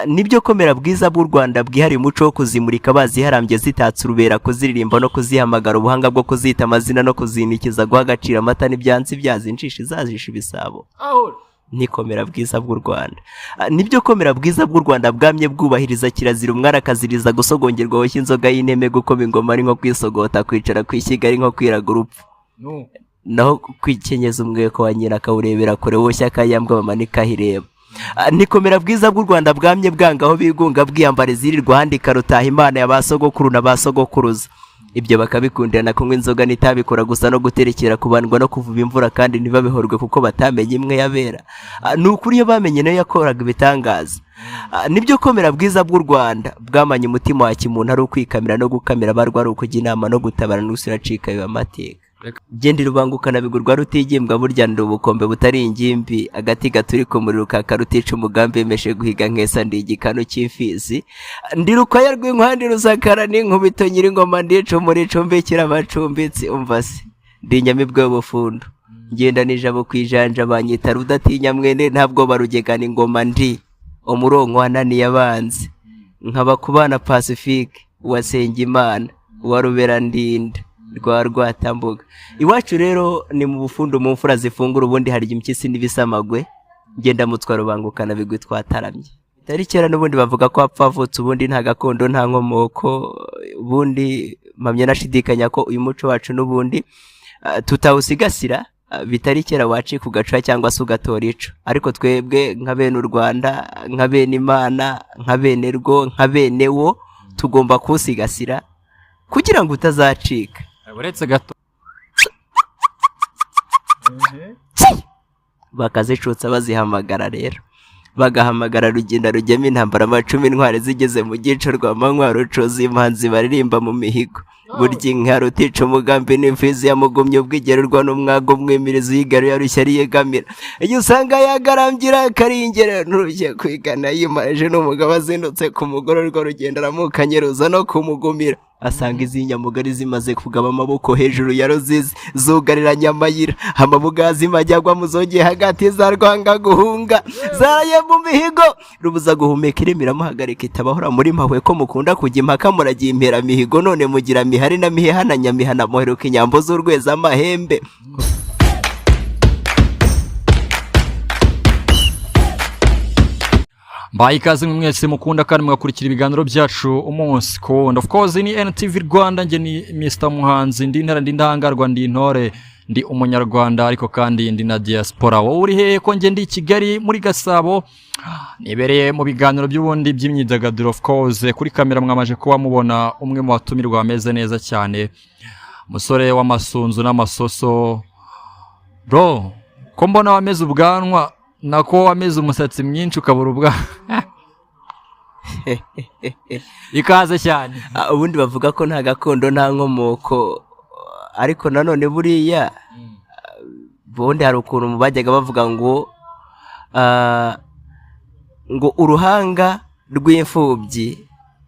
nibyo komera bwiza bw'u Rwanda bwihariye umuco wo kuzimurika baziharambye zitatse urubera, kuziririmba no kuzihamagara, ubuhanga bwo kuzita amazina no kuzinikiza, guha agaciro amata n'ibyansi byazincisha izazisha ibisabo. Nikomera bwiza bw'u Rwanda. Nibyo komera bwiza bw'u Rwanda bwamye bwubahiriza kirazira, umwara akaziriza gusogongerwa hoshya inzoga y'inteme, gukoma ingoma ari nko kwisogota, kwicara kwishyiga ari nko kwiraga urupfu. Naho kwikenyeza umweko wa nyina akawurebera kure woshya akayambwa bamanika hireba. Nikomera bwiza bw'u Rwanda bwamye bwangaho bigunga bwiyambare zirirwa handika rutaha Imana y'abasogokuru n'abasogokuruza. Ibyo bakabikundana kunywa inzoga n'itabikora gusa no guterekera kubandwa no kuvuba imvura kandi ntibabihorwe kuko batamenye imwe yabera. Nukuri iyo bamenye nayo yakoraga ibitangaza. Nibyo komera bwiza bw'u Rwanda bwamanye umutima wa kimuntu ari ukwikamira no gukamira abarwa ari ukujya inama no gutabara n'usiracika biba amateka. Genda rubangukana bigurwa rutigembwa burya ndi ubukombe butari ingimbi, agati gaturi ku muriro kakarutica umugambi yemeshe guhiga nkesa ndi igikano cy'imfizi, ndi rukwaya rw'inkwandi rusakara n'inkubito nyir'ingoma ndica umurico mbekera abacumbitsi. Umva se ndi inyamibwa y'ubufundu, ngenda nijabo kwijanja banyita rudatinya mwene ntabwo barugegana ingoma ndi umurongo wananiye abanzi, nkaba kubana Pacifique wasenga Imana wa rubera ndinda rwa rwatambuga. Iwacu rero ni mu bufundu mu mfura zifungura, ubundi hari impyisi n'ibisamagwe, ngenda mutwa rubangukana bigwi twataramye. Itari kera n'ubundi bavuga ko apfavutse, ubundi nta gakondo nta nkomoko, ubundi mpamye nashidikanya ko uyu muco wacu n'ubundi tutawusigasira, bitari kera waci kugaca cyangwa se ugatora ico. Ariko twebwe nka bene u Rwanda, nka bene Imana, nka bene rwo, nka bene wo, tugomba kusigasira kugira ngo utazacika. Uretse gato bakazicutsa bazihamagara rero, bagahamagara rugenda rugema intambara amacumi intwari zigeze mu gico rw'amanywa rucoza impanzi baririmba mu mihigo. Burya inka rutica umugambi n'imfizi yamugumye ubwigererwa n'umwago mwimirizo yigaruye arushya ariyegamira. Iyo usanga yagarambira akaringera n'urushya kwigana yimaje n'umugabo azindutse ku mugororwa rugenda aramukanye ruza no kumugumira. Asanga izi nyamugari zimaze kugaba amaboko hejuru ya Ruzizi zugarira Nyamayira, amabugazi majyagwa muzogeye hagati za Rwanga guhunga zaraye mu mihigo. Rubuza guhumeka iremira muhagarika itabahora muri mpahwe ko mukunda kujya impaka muragiye impera mihigo, none mugira mihari na mihehana nyamihana muheruka inyambo z'urweza amahembe. Mbaye ikaze mwese mukunda kandi mugakurikira ibiganiro byacu umunsi ku wundi. Of course ni NTV Rwanda, nge ni Mr Muhanzi, ndi ntara ndi ndangarwa, ndi intore, ndi umunyarwanda ariko kandi ndi na diaspora. Wowe uri hehe? Ko nge ndi Kigali muri Gasabo, nibereye mu biganiro by'ubundi by'imyidagaduro. Of course kuri kamera mwamaje kuba mubona umwe mu batumirwa ameze neza cyane, musore w'amasunzu n'amasoso. Bro, ko mbona wameze ubwanwa nako wameze umusatsi mwinshi ukabura ubwa ikaze cyane. Ubundi bavuga ko nta gakondo nta nkomoko, ariko nanone buriya bundi hari ukuntu mubajyaga bavuga ngo uruhanga rw'imfubyi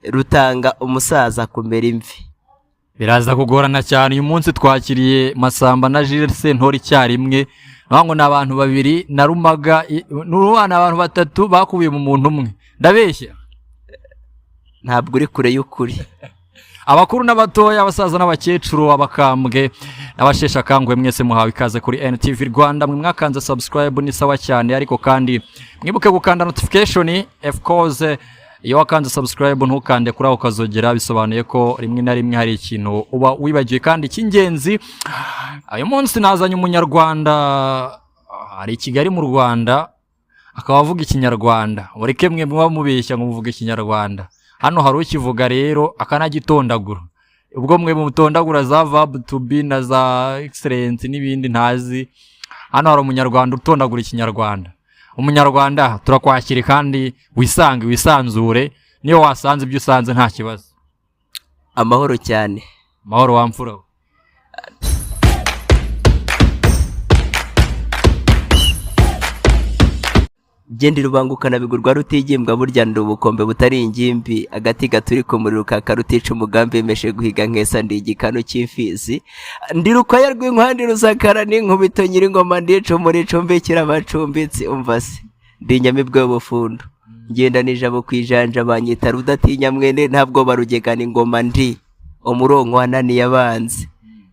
rutanga umusaza kumera imvi. Biraza kugorana cyane. Uyu munsi twakiriye Masamba na Jules Sentore icyarimwe, ngo ni abantu babiri na Rumaga, n'urubana abantu batatu bakubiye mu muntu umwe. Ndabeshya? Ntabwo uri kure y'ukuri. Abakuru n'abatoya, abasaza n'abakecuru, abakambwe n'abashesha kangwe, mwese muhawe ikaze kuri NTV Rwanda. Mwe mwakanze subscribe ni sawa cyane, ariko kandi mwibuke gukanda notification. Of course iyo wakanze subscribe ntukande kuri aho kazogera, bisobanuye ko rimwe na rimwe hari ikintu uba wibagiwe kandi cy'ingenzi. Uyu munsi nazanye umunyarwanda, ari Kigali mu Rwanda, akaba avuga ikinyarwanda. Ureke mwe muba mubeshya ngo muvuge ikinyarwanda. Hano hari ukivuga rero akanagitondagura. Ubwo mwe mutondagura za verb to be na za excellent n'ibindi ntazi. Hano hari umunyarwanda utondagura ikinyarwanda. Umunyarwanda turakwakira kandi wisanzure, niyo wasanze ibyo usanze nta kibazo. Amahoro cyane. Amahoro wamfura. Genda rubangukana bigurwa rutigembwa burya ndi ubukombe butari ingimbi, agati gaturi ku muriro kakarutica umugambi yemeshe guhiga nkesa ndi igikano cy'imfizi, ndi rukwaya rw'inkwandi rusakara n'inkubito nyir'ingoma ndica umurico mbekera abacumbitsi. Umva se ndi inyamibwa y'ubufundu, ngenda nijabo kwijanja banyita rudatinya mwene ntabwo barugegana ingoma ndi umurongo wananiye abanzi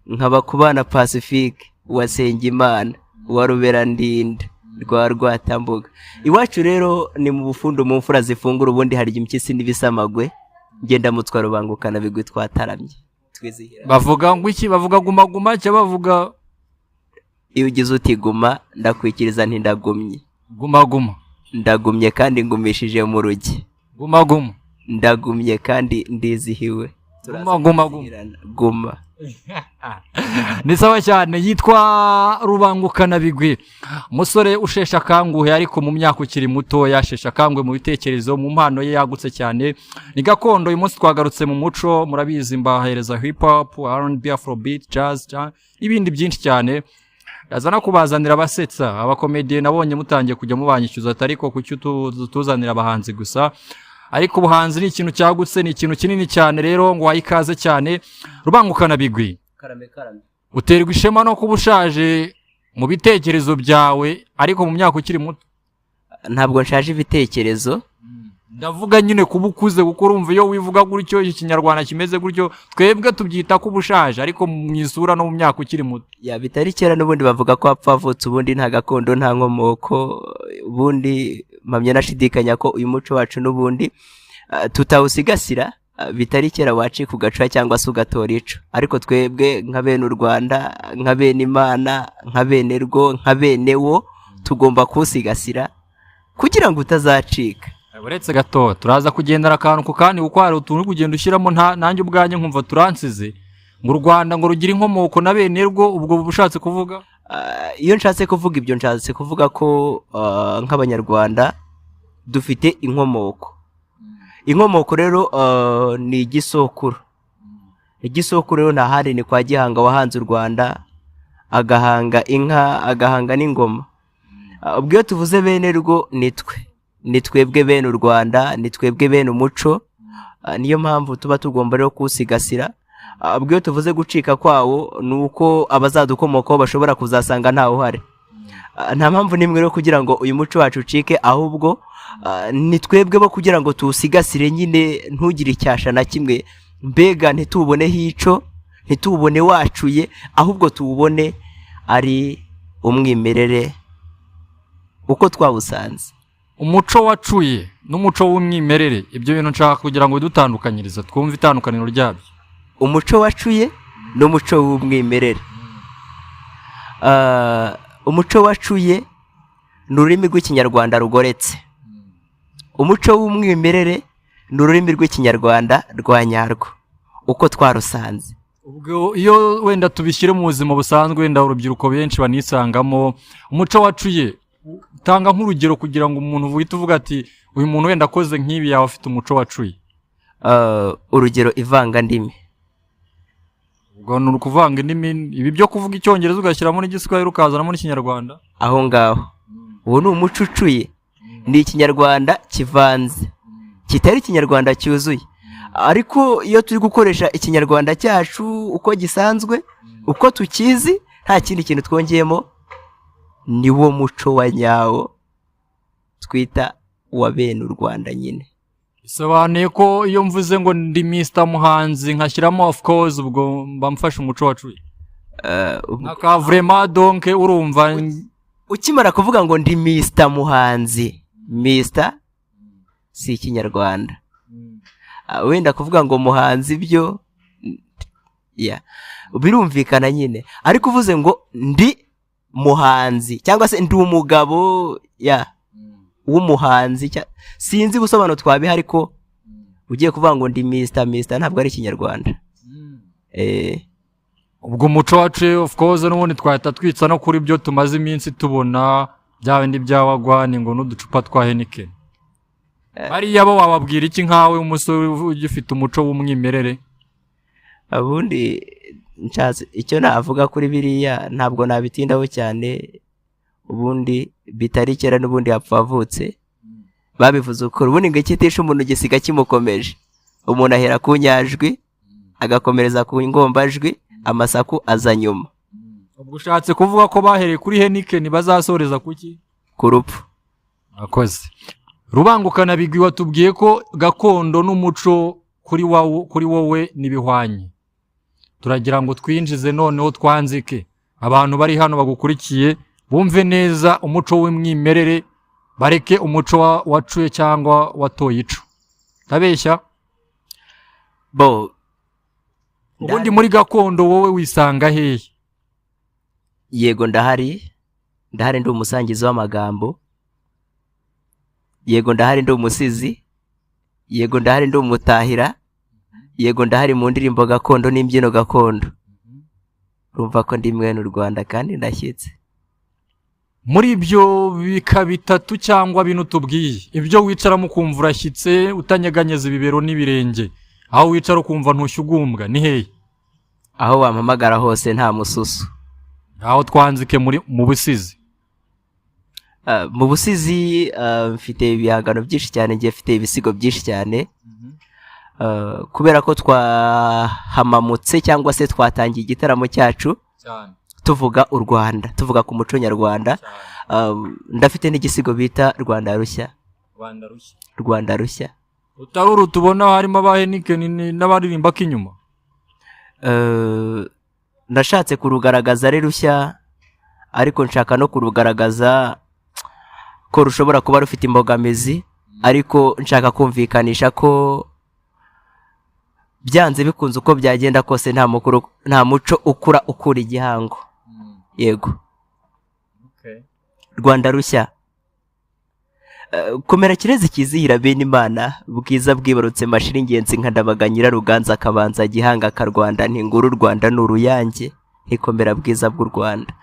nkaba kubana Pacifique wasenga Imana wa rubera ndinda rwa rwatambuga. Iwacu rero ni mu bufundo mu mfura zifungura ubundi hari impyisi n'ibisamagwe ngenda mutwa rubangukana bigwi twataramye twizihira. Bavuga ngo iki? Bavuga guma guma cyo bavuga iyo ugize uti guma ndakwikiriza nti ndagumye. Guma guma. Ndagumye kandi ngumishije mu rugi. Guma guma. Ndagumye kandi ndizihiwe. Guma guma guma. Guma. Ni sawa cyane. Yitwa Rubangukana Bigwi, umusore ushesha kanguhe ariko mu myaka ukiri muto yashesha kangwe mu bitekerezo, mu mpano ye yagutse cyane. Ni gakondo. Uyu munsi twagarutse mu muco, murabizi mbahereza hip hop, R&B, Afrobeat, jazz ibindi byinshi cyane. Yazana kubazanira abasetsa abakomediye, nabonye mutangiye kujya mubanyishyuza ariko kucyo tuzanira abahanzi gusa, ariko ubuhanzi ni ikintu cyagutse, ni ikintu kinini cyane. Rero ngo wayikaze cyane Rubangukana Bigwi. Karame. Uterwa ishema no kubushaje mu bitekerezo byawe ariko mu myaka ukiri muto. Ntabwo nshaje ibitekerezo, ndavuga nyine kubukuze kuko urumva iyo wivuga gutyo ikinyarwanda kimeze gutyo twebwe tubyita kubushaje ariko mu isura no mu myaka ukiri muto. Ya bitari kera n'ubundi bavuga ko apfavutse ubundi nta gakondo nta nkomoko, ubundi mpamye nashidikanya ko uyu muco wacu n'ubundi tutawusigasira. Bitari kera wacika ugaca cyangwa se ugatora ico, ariko twebwe nka bene u Rwanda, nka bene Imana, nka bene rwo, nka bene wo tugomba kusigasira kugira ngo utazacika. Uretse gato turaza kugendera akantu ku kandi uko hari utuntu kugenda ushyiramo nanjye ubwanye nkumva turansize ngo u Rwanda ngo rugira inkomoko na bene rwo. Ubwo bushatse kuvuga iyo nshatse kuvuga ibyo nshatse kuvuga ko nk'abanyarwanda dufite inkomoko. Inkomoko rero ni igisokuru. Igisokuru rero ntahari ni kwa Gihanga wahanze u Rwanda, agahanga inka, agahanga n'ingoma. Ubwo iyo tuvuze bene rwo ni twebwe bene u Rwanda, ni twebwe bene umuco. Niyo mpamvu tuba tugomba rero kusigasira. Ubwo iyo tuvuze gucika kwawo nuko abazadukomokaho bashobora kuzasanga ntawe uhari. Nta mpamvu nimwe rero kugira ngo uyu muco wacu ucike, ahubwo ni twebwe bo kugira ngo tuwusigasire nyine ntugire icyasha na kimwe, mbega ntituboneho ico, ntitubone wacuye, ahubwo tuwubone ari umwimerere uko twawusanze. Umuco wacuye n'umuco w'umwimerere, ibyo bintu nshaka kugira ngo dutandukanyirize twumve itandukaniro ryabyo. Umuco wacuye n'umuco w'umwimerere. Umuco wacuye ni ururimi rw'ikinyarwanda rugoretse. Umuco w'umwimerere ni ururimi rw'ikinyarwanda rwa nyarwo uko twarusanze. Ubwo iyo wenda tubishyire mu buzima busanzwe, wenda urubyiruko benshi banisangamo, umuco wacuye tanga nk'urugero kugira ngo umuntu uhite uvuga ati uyu muntu wenda akoze nk'ibi yawe afite umuco wacuye. Urugero ivangandimi. Ubwo ni ukuvanga indimi, ibi byo kuvuga icyongereza ugashyiramo n'igiswahili ukazanamo n'ikinyarwanda. Aho ngaho uwo ni umuco ucuye, ni ikinyarwanda kivanze kitari ikinyarwanda cyuzuye. Ariko iyo turi gukoresha ikinyarwanda cyacu uko gisanzwe, uko tukizi, nta kindi kintu twongeyemo, ni wo muco wa nyawo twita wa bene u Rwanda nyine. Bisobanuye ko iyo mvuze ngo ndi Mr Muhanzi nkashyiramo of course ubwo mbamfasha umuco wacuye. Naka vraiment donc urumva ukimara kuvuga ngo ndi Mr Muhanzi, Mr si ikinyarwanda. Wenda kuvuga ngo muhanzi byo birumvikana nyine, ariko uvuze ngo ndi muhanzi cyangwa se ndi umugabo w'umuhanzi, sinzi busobanuro twabiha, ariko ugiye kuvuga ngo ndi Mr ntabwo ari ikinyarwanda. Ubwo umuco wacu of course n'ubundi twahita twitsa no kuri byo tumaze iminsi tubona byawe ndi byawagwane ngo n'uducupa twa Heineken. Bariya bo wababwira iki nkawe umusore ugifite umuco w'umwimerere? Abundi nshatse icyo navuga kuri biriya ntabwo nabitindaho cyane. Ubundi bitari kera n'ubundi yapfavutse babivuze uko ubundi ngo ikitisha umuntu gisiga kimukomeje. Umuntu ahera ku nyajwi agakomereza ku ngombajwi, amasaku aza nyuma. Ubwo ushatse kuvuga ko bahereye kuri Heineken bazasoreza kuki? Ku rupfu. Akoze. Rubangukana bigwi watubwiye ko gakondo n'umuco kuri wowe nibihwanye. Turagira ngo twinjize noneho twanzike abantu bari hano bagukurikiye bumve neza umuco w'imwimerere, bareke umuco wacuye cyangwa watoye ico. Tabeshya bo ubundi muri gakondo wowe wisanga hehe? Yego ndahari ndi umusangizi w'amagambo, yego ndahari ndi umusizi, yego ndahari ndi umutahira, yego ndahari mu ndirimbo gakondo n'imbyino gakondo. Urumva ko ndi mwene u Rwanda kandi ndashyitse. Muri ibyo bika bitatu cyangwa bino tubwiye, ibyo wicara mu kumva urashyitse utanyeganyeza ibibero n'ibirenge, aho wicara ukumva ntushyugumbwa ni hehe? Aho wampamagara hose nta mususu. Aho twanzike mu busizi. Mu busizi mfite ibihangano byinshi cyane, ngiye mfite ibisigo byinshi cyane. Kubera ko twahamamutse cyangwa se twatangiye igitaramo cyacu tuvuga u Rwanda, tuvuga ku muco nyarwanda. Ndafite n'igisigo bita Rwanda rushya. Rwanda rushya. Utaruru tubona harimo abahenike n'abaririmba kinyuma. Nashatse kurugaragaza ari rushya, ariko nshaka no kurugaragaza ko rushobora kuba rufite imbogamizi, ariko nshaka kumvikanisha ko byanze bikunze uko byagenda kose nta muco ukura igihango. Yego. Rwanda rushya. Komera kirezi kizihira bene Imana, bwiza bwibarutse mashira ingenzi nka Ndabaga Nyiraruganza akabanza gihanga ka Rwanda, ntinguru Rwanda n'uruyange, ntikomera bwiza bw'u Rwanda.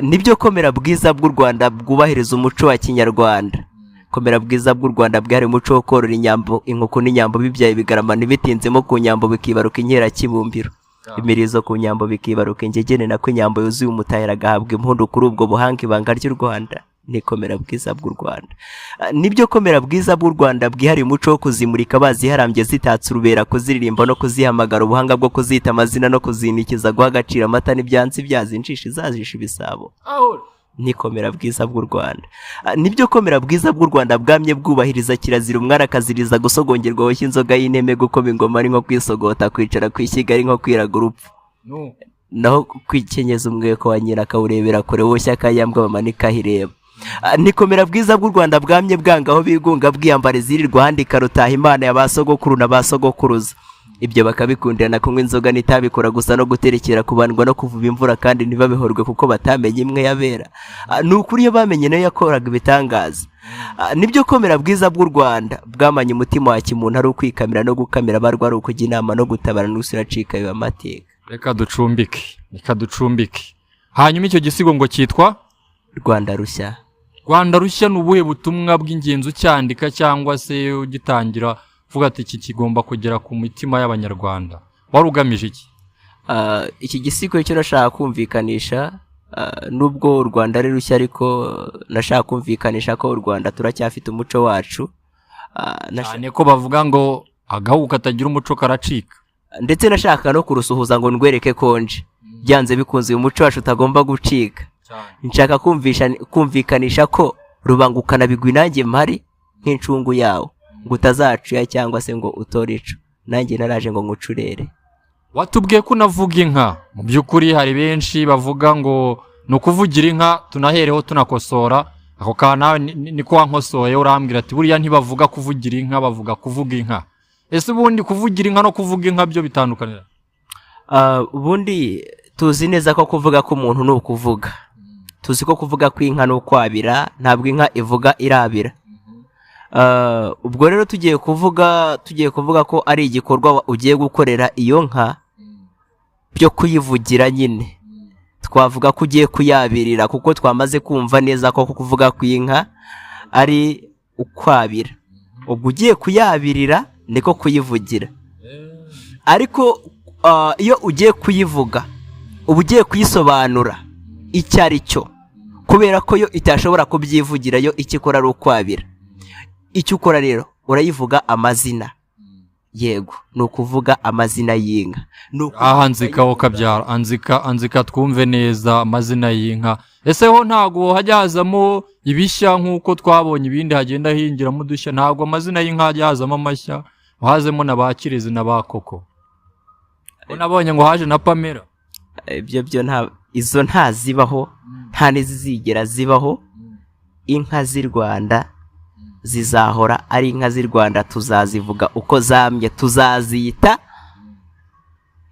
Nibyo komera bwiza bw'u Rwanda bwubahiriza umuco wa Kinyarwanda. Komera bwiza bw'u Rwanda bwari umuco wo korora inyambo, inkoko n'inyambo bibyaye bigarama ntibitinzemo ku nyambo bikibaruka inkera kibumbiro. Imirizo ku nyambo bikibaruka ingegene na ko inyambo yuzuye umutahira gahabwa impundu kuri ubwo buhanga ibanga ry'u Rwanda. Nikomera bwiza bw'u Rwanda. Nibyo komera bwiza bw'u Rwanda bwihari umuco wo kuzimurika baziharambye zitatse urubera, kuziririmba no kuzihamagara, ubuhanga bwo kuzita amazina no kuzinikiza, guha agaciro amata n'ibyansi byazincisha izazisha ibisabo. Nikomera bwiza bw'u Rwanda. Nibyo komera bwiza bw'u Rwanda bwamye bwubahiriza kirazira, umwara akaziriza gusogongerwa woshya inzoga y'inteme, gukoma ingoma ari nko kwisogota, kwicara kwishyiga ari nko kwiraga urupfu. Naho kwikenyeza umweko wa nyina akawurebera kure, woshya akayambwa bamanika hireba. Nikomera bwiza bw'u Rwanda bwamye bwangaho bigunga bwiyambara izirirwa handika rutaha Imana ya basogokuru na basogokuruza. Ibyo bakabikundira na kunywa inzoga nitabikora gusa no guterekera kubandwa no kuvuba imvura kandi ntibabihorwe kuko batamenye imwe yabera. Nukuri iyo bamenye nayo yakoraga ibitangaza. Nibyo komera bwiza bw'u Rwanda bwamanye umutima wa kimuntu ari ukwikamira no gukamira barwa ari ukujya inama no gutabara n'usiracika biba amateka. Reka ducumbike. Hanyuma icyo gisigo ngo cyitwa Rwanda rushya. Rwanda rushya n'ubuhe butumwa bw'ingenzi ucyandika cyangwa se ugitangira vuga ati iki kigomba kugera ku mitima y'Abanyarwanda? Warugamije iki? Iki gisigo cyo nashaka kumvikanisha, nubwo u Rwanda ari rushya ariko nashaka kumvikanisha ko u Rwanda turacyafite umuco wacu. Cyane ko bavuga ngo agahugu katagira umuco karacika. Ndetse nashaka no kurusuhuza ngo ndwereke konje byanze bikunze uyu muco wacu utagomba gucika. Nshaka kumvikanisha ko Rubangukana bigwi nanjye mpari nk'incungu yawo, ngo utazacuya cyangwa se ngo utorico, nanjye naraje ngo ngucurere. Watubwiye ko unavuga inka. Mu by'ukuri hari benshi bavuga ngo no kuvugira inka, tunahereho tunakosora ako kana niko wankosoye urambwira ati buriya ntibavuga kuvugira inka, bavuga kuvuga inka. Ese ubundi kuvugira inka no kuvuga inka byo bitandukanira? Ubundi tuzi neza ko kuvuga ko umuntu ni ukuvuga. Tuzi ko kuvuga ko inka no kwabira, ntabwo inka ivuga irabira. Ubwo rero tugiye kuvuga ko ari igikorwa ugiye gukorera iyo nka byo kuyivugira nyine. Twavuga ko ugiye kuyabirira kuko twamaze kumva neza ko kuvuga ko inka ari ukwabira. Ubwo ugiye kuyabirira niko kuyivugira. Ariko iyo ugiye kuyivuga uba ugiye kuyisobanura icyo ari cyo, kubera ko yo itashobora kubyivugira, yo ikikora ari ukwabira. Icyo ukora rero urayivuga amazina yego ni ukuvuga amazina y'inka. aha nzikaho kabyara anzika twumve neza amazina y'inka. Ese ho ntago hajya hazamo ibishya nk'uko twabonye ibindi hagenda hingiramo udushya, ntago amazina y'inka hajya hazamo amashya, hazemo na ba Kirezi na ba Koko. Nabonye ngo haje na Pamela. Ibyo izo ntazibaho, nta n'izigera zibaho. Inka z'i Rwanda zizahora ari inka z'i Rwanda, tuzazivuga uko zamye, tuzazita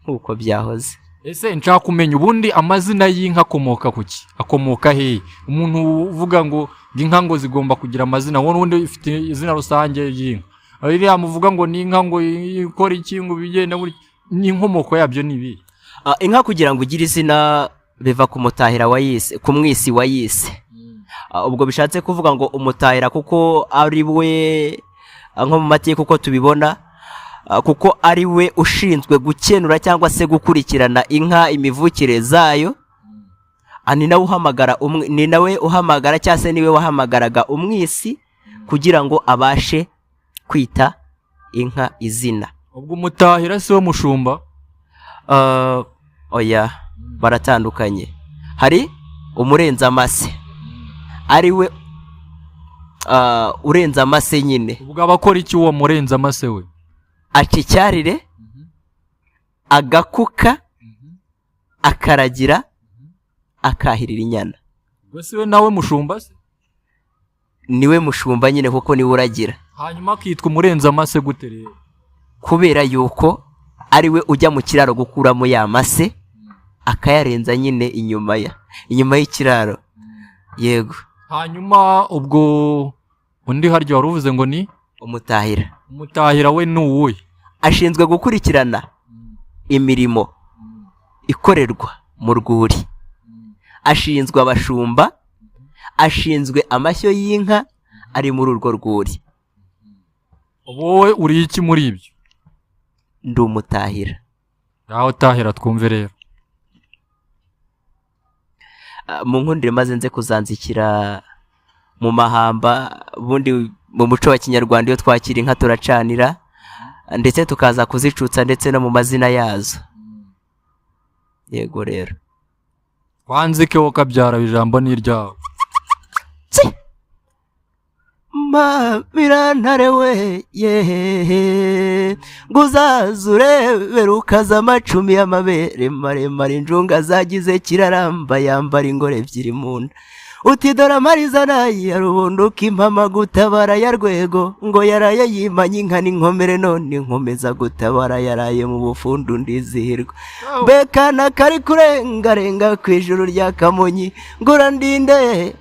nk'uko byahoze. Ese nshaka kumenya ubundi amazina y'inka akomoka kuki? Akomoka hehe? Umuntu uvuga ngo inka ngo zigomba kugira amazina, wowe ubundi ifite izina rusange y'inka. Iriya muvuga ngo ni inka ngo ikora iki ngo bigenda ni inkomoko yabyo nibi. Inka kugira ngo ugire izina biva ku mutahira wayise, ku mwisi wayise. Ubwo bishatse kuvuga ngo umutahira kuko ari we nko mu mateka uko tubibona, kuko ari we ushinzwe gukenura cyangwa se gukurikirana inka imivukire zayo, ni nawe uhamagara cyangwa se niwe wahamagaraga umwisi kugira ngo abashe kwita inka izina. Ubwo umutahira si wo mushumba? Oya, baratandukanye. Hari umurenza amase, ari we urenza amase nyine. Ubwo abakora iki uwo murenza amase we? Aca icyarire, agakuka, akaragira, akahirira inyana. Ubwo si we nawe mushumba se? Niwe mushumba nyine kuko niwe uragira. Hanyuma akitwa umurenza amase gute rero? Kubera yuko ari we ujya mu kiraro gukuramo ya mase, akayarenza nyine inyuma y'ikiraro. Yego. Hanyuma ubwo undi harya wari uvuze ngo ni umutahira. Umutahira we ni uwuhe? Ashinzwe gukurikirana imirimo ikorerwa mu rwuri. Ashinzwe abashumba, ashinzwe amashyo y'inka ari muri urwo rwuri. Wowe uri iki muri ibyo? Ndi umutahira. Aho tahira twumve rero. Mu nkundire maze nze kuzanzikira mu mahamba, bundi mu muco wa Kinyarwanda iyo twakira inka turacanira ndetse tukaza kuzicutsa ndetse no mu mazina yazo. Yego rero. Wanzike wo kabyara ijambo ni iryawe. Mirantare we yehehe nguzazure berukaza amacumi y'amabere maremare, injunga zagize kiraramba yambara ingore ebyiri munda. Uti dore amariza nayi ya rubunduka impama gutabara ya Rwego, ngo yaraye yimanye inka n'inkomere none nkomeza gutabara yaraye mu bufundu ndizihirwa. Bekana kari kurengarenga ku ijuru rya Kamonyi,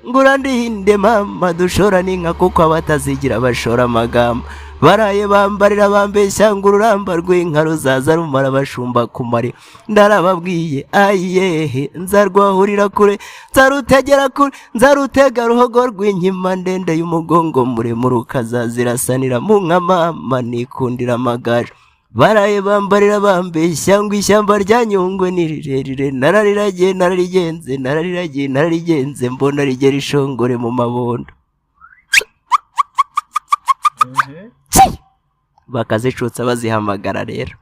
ngurandinde mama dushora n'inka kuko abatazigira bashora amagambo. Baraye bambarira bambeshya ngo ururamba rw'inka ruzaza rumara abashumba kumare. Ndarababwiye ayehe nzarwahurira kure, nzarutegera kure, nzarutega ruhogo rw'inkima ndende y'umugongo muremure ukazazirasanira mu nka mama nikundira amagaju. Baraye bambarira bambeshya ngo ishyamba rya Nyungwe ni rirerire, nararigenze mbona rigera ishongore mu mabondo. Bakazicutsa bazihamagara rero,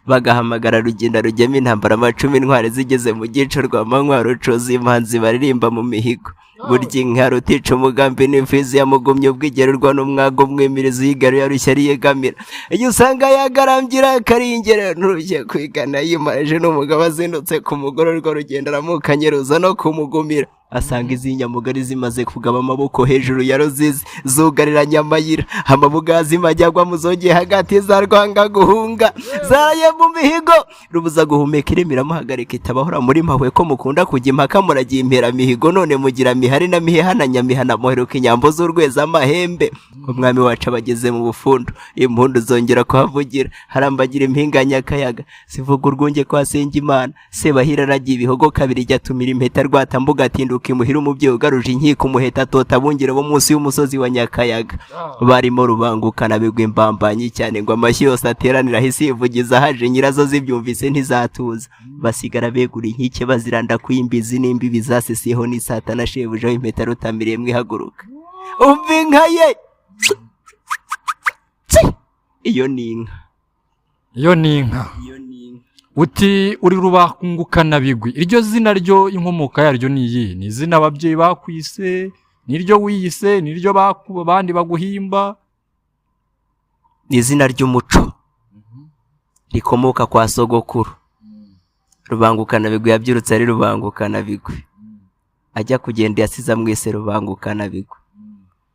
bagahamagara Rugenda rugema intambara amacumi intwari zigeze mu gico rw'amanywa rucoza impanzi baririmba mu mihigo. Burya inka rutica umugambi n'imfizi yamugumye ubwigerurwa n'umwago mwemirizo yigaruye arushya ariyegamira. Iyo usanga yagarambira akaringera n'urushye kwigana yimaje n'umugabo azindutse ku mugororwa Rugenda aramukanye ruza no kumugumira. Asanga izi nyamugari zimaze kugaba amaboko hejuru ya Ruzizi zugarira Nyamayira, amabugazi majyagwa muzogeye hagati za Rwanga guhunga zaraye mu mihigo. Rubuza guhumeka iremera muhagarika itabahora muri mpahwe ko mukunda kujya impaka muragiye impera mihigo, none mugira mihari na mihana nyamihana muheruka inyambo z'urweza amahembe. Umwami wacu abageze mu bufundu, impundu zongera kuhavugira, harambagira impinganya akayaga sivuga urwunge kwa Sengimana. Sebahira aragiye ibihogo kabiri jyatumira impeta rwatambuga atinduka imuhira umubyeyi ugaruje inkiko umuheta tota bungire bo munsi y'umusozi wa Nyakayaga. Barimo rubangukana bigwa imbambanyi cyane ngo amashyi yose ateranira hisi yivugiza haje nyirazo zibyumvise ntizatuza. Basigara begura inkike baziranda kwimbizi n'imbibi zasesiyeho n'isata na shebuja w'impeta rutamiriye mwihaguruka. Umva inka ye, iyo ni inka. iyo ni inka. Uti uri Rubangukanabigwi, iryo zina ryo inkomoka yaryo ni iyi? Ni izina ababyeyi bakwise, niryo wiyise, niryo bandi baguhimba? Ni izina ry'umuco rikomoka kwa sogokuru. Rubangukanabigwi yabyirutse ari Rubangukanabigwi, ajya kugenda yasize amwise Rubangukanabigwi.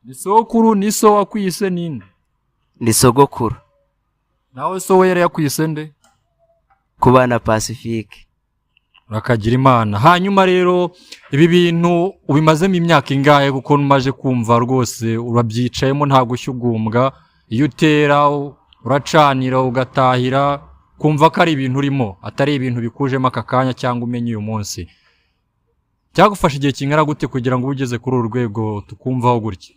Ni sogokuru, ni so wakwise ninde? Ni sogokuru. Nawe so we yari yakwise nde? Kubana Pacifique. Urakagira Imana. Hanyuma rero ibi bintu ubimazemo imyaka ingahe? Kuko umaje kumva rwose urabyicayemo nta gushyugumbwa, iyo utera uracanira ugatahira kumva ko ari ibintu urimo, atari ibintu bikujemo aka kanya cyangwa umenye uyu munsi. Cyagufasha igihe kingana gute kugira ngo ugeze kuri uru rwego tukumvaho gutya?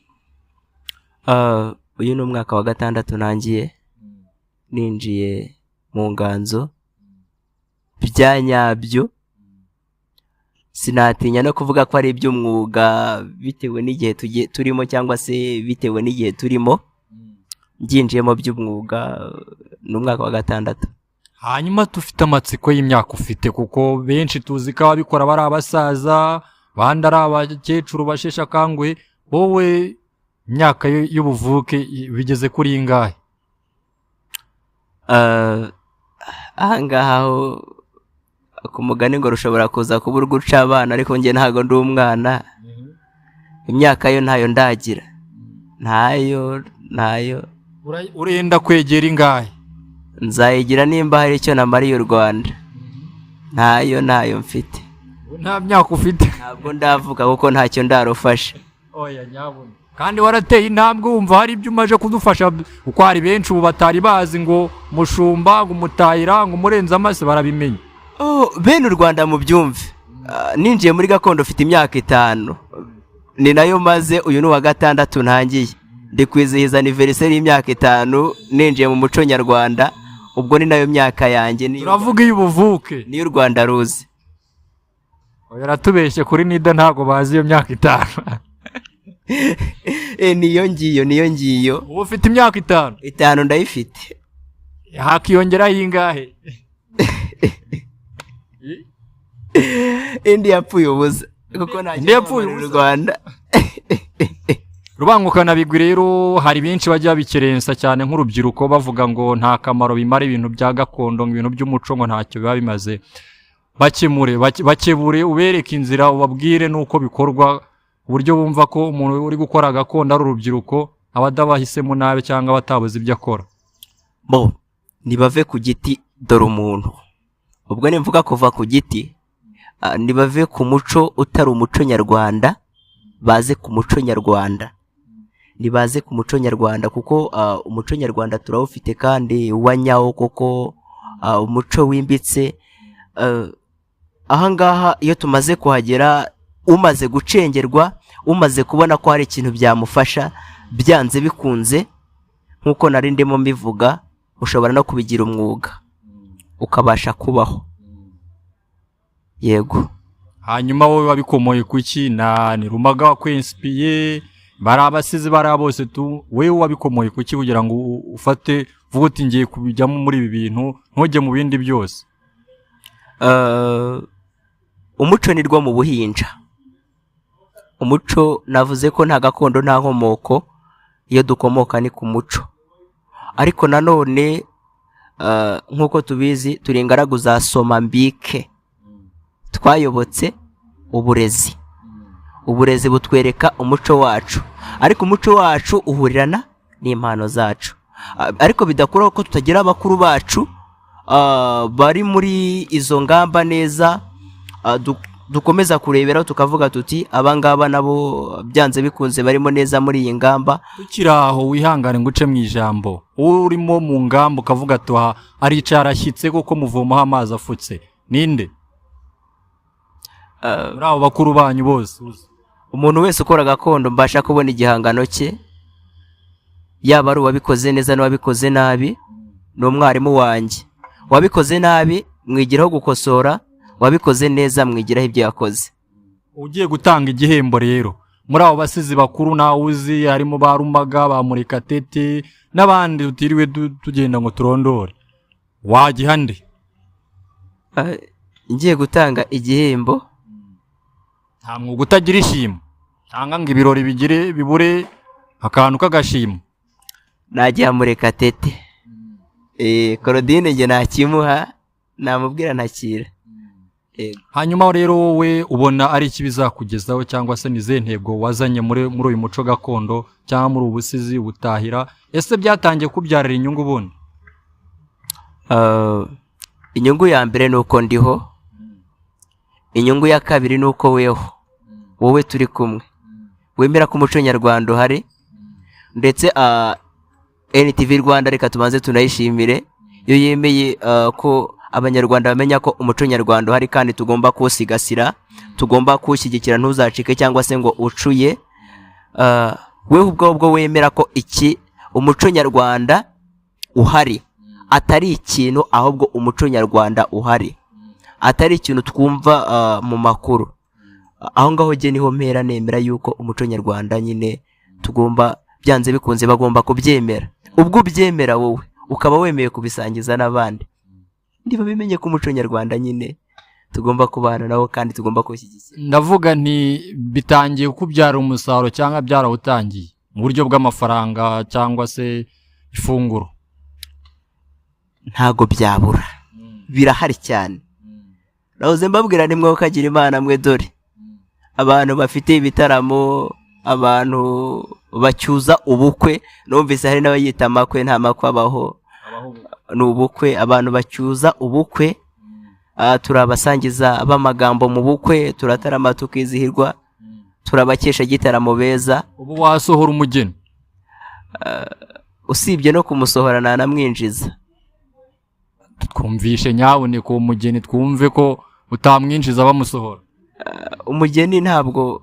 Uyu ni umwaka wa 6 nangiye ninjiye mu nganzo byanyabyo. Sinatinya no kuvuga ko ari iby'umwuga bitewe n'igihe turimo cyangwa se bitewe n'igihe turimo. Nginjiyemo by'umwuga n'umwaka wa 6. Hanyuma tufite amatsiko y'imyaka ufite, kuko benshi tuzi ko ababikora bari abasaza, bandi ari abakecuru basheshe akanguhe. Wowe imyaka y'ubuvuke bigeze kuri ingahe? Ahangaha ku mugani ngo rushobora kuza kubura guca abana, ariko njye ntago ndi umwana. Imyaka yo ntayo ndagira, ntayo. Urenda kwegera ingahe? Nzayigira nimba hari icyo namariye u Rwanda. Ntayo mfite. Nta myaka ufite? Ntabwo ndavuga kuko ntacyo ndarufasha. Oya nyabona. Kandi warateye intambwe wumva hari ibyo umaje kudufasha, uko hari benshi ubu batari bazi ngo mushumba, ngo umutahira, ngo umurenza amase barabimenya. Bene u Rwanda mu byumve. Ninjiye muri gakondo ufite imyaka 5. Ni nayo maze uyu ni wa 6 ntangiye. Ndi kwizihiza anniversaire y'imyaka 5 ninjiye mu muco nyarwanda. Ubwo ni nayo myaka yanjye. Uravuga y'ubuvuke? Ni u Rwanda ruzi. Oya ratubeshye kuri nida ntago bazi iyo myaka 5. Niyo ngiyo. Ubu ufite imyaka 5? 5 ndayifite. Hakiyongeraho ingahe? Indi yapfuye ubuza kuko nta mu Rwanda. Rubangukanabigwi rero hari benshi bajya bikerensa cyane nk'urubyiruko bavuga ngo nta kamaro bimara ibintu bya gakondo, ngo ibintu by'umuco ngo ntacyo biba bimaze. Bakebure ubereke inzira, ubabwire nuko bikorwa, uburyo bumva ko umuntu uri gukora gakondo ari urubyiruko, abadabahisemo nabe cyangwa batabuze ibyo akora. Nibave ku giti dore umuntu. Ubwo nimvuga kuva ku giti, nibave ku muco utari umuco nyarwanda, baze ku muco nyarwanda. Nibaze ku muco nyarwanda kuko umuco nyarwanda turawufite kandi wanyawo koko, umuco wimbitse. Ahangaha iyo tumaze kuhagera, umaze gucengerwa, umaze kubona ko hari ikintu byamufasha, byanze bikunze nkuko nari ndimo mbivuga, ushobora no kubigira umwuga ukabasha kubaho. Yego. Hanyuma wowe wabikomoye kuki? Ni Rumaga wakwensipiye, bari abasizi bari bose tu, wewe wabikomoye kuki kugira ngo ufate vuga uti ngiye kubijyamo muri ibi bintu ntujye mu bindi byose? Umuco ni rwo mu buhinja. Umuco navuze ko nta gakondo nta nkomoko, iyo dukomoka ni ku muco. Ariko nanone nkuko tubizi turi ingaragu za Somambike, twayobotse uburezi. Uburezi butwereka umuco wacu, ariko umuco wacu uhurirana n'impano zacu. Ariko bidakuraho ko tutagira abakuru bacu bari muri izo ngamba neza, dukomeza kureberaho tukavuga tuti abangaba nabo byanze bikunze barimo neza muri iyi ngamba. Tukiraho wihangane nguce mu ijambo, urimo mu ngamba ukavuga ati ari cyarashyitse kuko muvomaho amazi afutse, ninde? Muri abo bakuru banyu bose. Umuntu wese ukora gakondo mbasha kubona igihangano cye, yaba ari uwabikoze neza n'uwabikoze nabi. Ni umwarimu wanjye. Wabikoze nabi mwigiraho gukosora, wabikoze neza mwigiraho ibyo yakoze. Ugiye gutanga igihembo rero, muri abo basizi bakuru nawe uzi harimo ba Rumaga, ba Murekatete n'abandi utiriwe tugenda ngo turondore, wagiha nde? ngiye gutanga igihembo nta mwuga utagira ishimo cyangwa ngo ibirori bibure akantu k'agashimo. najya Murekatete. Claudine nge nakimuha namubwira ntakira. Hanyuma rero wowe ubona ari iki bizakugezaho cyangwa se nize ntego wazanye muri uyu muco gakondo cyangwa muri ubusizi ubutahira, ese byatangiye kubyarira inyungu bundi? Inyungu ya mbere nuko ndiho, inyungu ya kabiri nuko wowe turi kumwe wemera ko umuco nyarwanda uhari, ndetse NTV Rwanda reka tubanze tunayishimire iyo yemeye ko abanyarwanda bamenya ko umuco nyarwanda uhari kandi tugomba kuwusigasira, tugomba kuwushyigikira ntuzacike cyangwa se ngo ucuye. Wewe ubwo wemera ko umuco nyarwanda uhari atari ikintu, ahubwo umuco nyarwanda uhari atari ikintu twumva mu makuru. Aho ngaho je niho mpera nemera yuko umuco nyarwanda nyine tugomba byanze bikunze bagomba kubyemera. Ubwo ubyemera wowe ukaba wemeye kubisangiza n'abandi, ndiba bimenye ko umuco nyarwanda nyine tugomba kubana nawo kandi tugomba kushyigikira. Ndavuga nti bitangiye kubyara umusaruro cyangwa byarawutangiye mu buryo bw'amafaranga cyangwa se ifunguro? Ntago byabura, birahari cyane. Nahoze mbabwira nimwe ukagira imana mwe, dore abantu bafite ibitaramo, abantu bacyuza ubukwe, numvise hari n'abayita amakwe, nta makwe abaho, n'ubukwe. Abantu bacyuza ubukwe, turabasangiza b'amagambo mu bukwe, turatarama tukizihirwa, turabakesha gitaramo beza. Ubu wasohora umugeni? Usibye no kumusohora namwinjiza. Twumvishe nyabone ko umugeni twumve ko utamwinjiza bamusohora. Umugeni ntabwo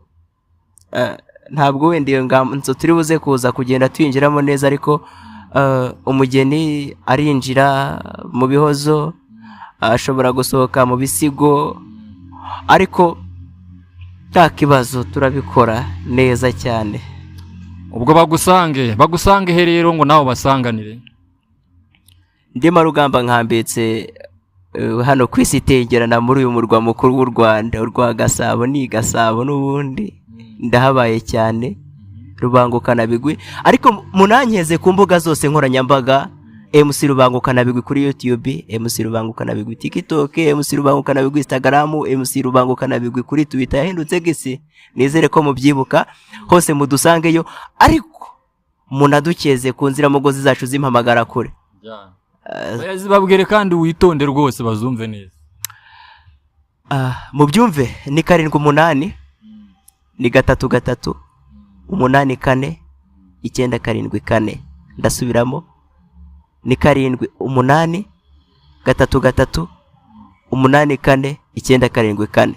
wenda iyo nganzo turi buze kuza kugenda twinjiramo neza, ariko umugeni arinjira mu bihozo, ashobora gusohoka mu bisigo, ariko nta kibazo turabikora neza cyane. Ubwo bagusange he rero ngo nawe basanganire? Ndima Rugamba nkambetse hano kwisitengerana muri uyu murwa mukuru w'u Rwanda, urwa Gasabo. Ni Gasabo n'ubundi ndahabaye cyane, Rubangukana Bigwi. Ariko munankeze ku mbuga zose nkoranyambaga, MC Rubangukana Bigwi kuri YouTube, MC Rubangukana Bigwi TikTok, MC Rubangukana Bigwi Instagram, MC Rubangukana Bigwi kuri Twitter. Yahindutse gisi, nizere ko mubyibuka. Hose mudusangeyo, ariko munadukeze ku nzira mugozi zacu zimpamagara kure. Babwire kandi witonde rwose bazumve neza. Mubyumve ni 78 ni 33 8 4 9 ndasubiramo ni 7 8 3 8 4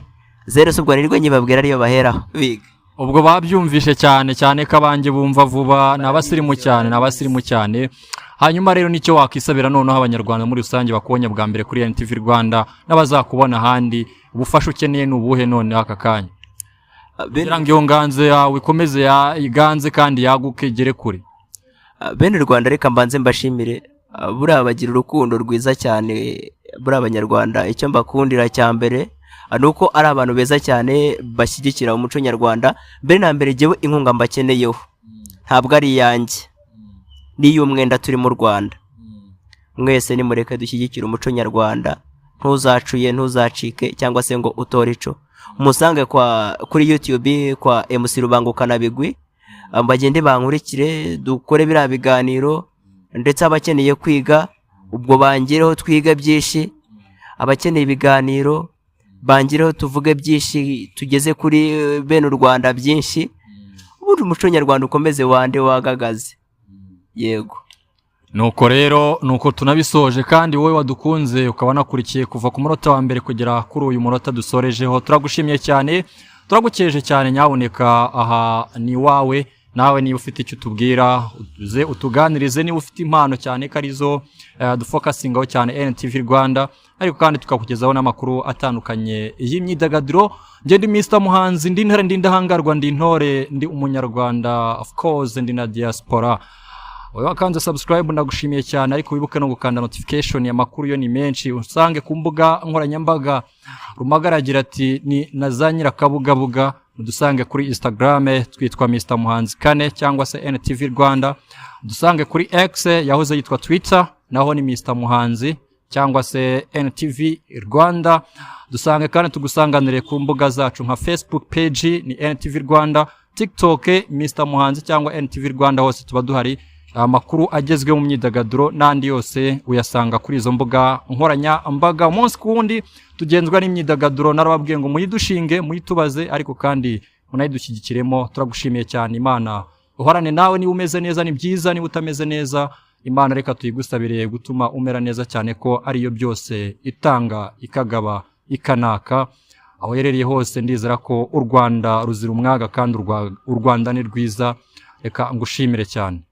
zero subwo nirwe nyibabwira ariyo baheraho biga. Ubwo babyumvishe cyane ko abanjye bumva vuba, nabasirimu cyane. Hanyuma rero nicyo wakisabira noneho abanyarwanda muri rusange bakubonye bwa mbere kuri NTV Rwanda n'abazakubona ahandi, ubufasha ukeneye n'ubuhe none aka kanya? Kugira ngo iyo nganze yawe ikomeze iganze kandi yaguke igere kure. Bene Rwanda reka mbanze mbashimire, buriya bagira urukundo rwiza cyane. Buriya abanyarwanda icyo mbakundira cya mbere nuko ari abantu beza cyane bashyigikira umuco nyarwanda. Mbere na mbere jewe inkunga mbakeneyeho ntabwo ari yanjye, niyo umwenda turi mu Rwanda. Mwese nimureke dushyigikira umuco nyarwanda, ntuzacuye ntuzacike cyangwa se ngo utore ico. Musange kuri YouTube kwa MC Rubangukana Bigwi, bagende bankurikire dukore bira biganiro, ndetse abakeneye kwiga ubwo bangireho twiga byinshi, abakeneye ibiganiro bangireho tuvuge byinshi, tugeze kuri bene u Rwanda byinshi, ubundi umuco nyarwanda ukomeze wande wagagaze. Yego. Nuko rero nuko tunabisoje, kandi wowe wadukunze ukaba nakurikiye kuva ku munota wa mbere kugera kuri uyu munota dusorejeho, turagushimiye cyane, turagukeje cyane. Nyaboneka aha ni wawe, nawe niba ufite icyo tubwira utuganirize, niba ufite impano cyane karizo dufokasingaho cyane NTV Rwanda, ariko kandi tukakugezaho n'amakuru atandukanye y'imyidagaduro. Ndi Mr Muhanzi, ndi ndahangarwa, ndi intore, ndi umunyarwanda, of course ndi na diaspora. wowe wakanze subscribe ndagushimiye cyane, ariko wibuke no gukanda notification. Amakuru yo ni menshi, usange ku mbuga nkoranyambaga. Rumagara agira ati ni nazanyira kabugabuga, dusange kuri Instagram twitwa Mr Muhanzi Kane cyangwa se NTV Rwanda, dusange kuri X yahoze yitwa Twitter naho ni Mr Muhanzi cyangwa se NTV Rwanda, dusange kandi tugusanganire ku mbuga zacu nka Facebook page ni NTV Rwanda, TikTok Mr Muhanzi cyangwa NTV Rwanda, hose tuba duhari. Amakuru agezwe mu myidagaduro n'andi yose uyasanga kuri izo mbuga nkoranyambaga. Umunsi kuwundi tugenzwa n'imyidagaduro, narababwiye ngo muyidushinge muyitubaze, ariko kandi munayidushyigikiremo. Turagushimiye cyane, Imana uhorane nawe. Niba umeze neza ni byiza, niba utameze neza Imana reka tuyigusabire gutuma umera neza cyane, ko ariyo byose itanga ikagaba ikanaka. Aho yerereye hose ndizera ko u Rwanda ruzira umwaga kandi u Rwanda ni rwiza. Reka ngushimire cyane.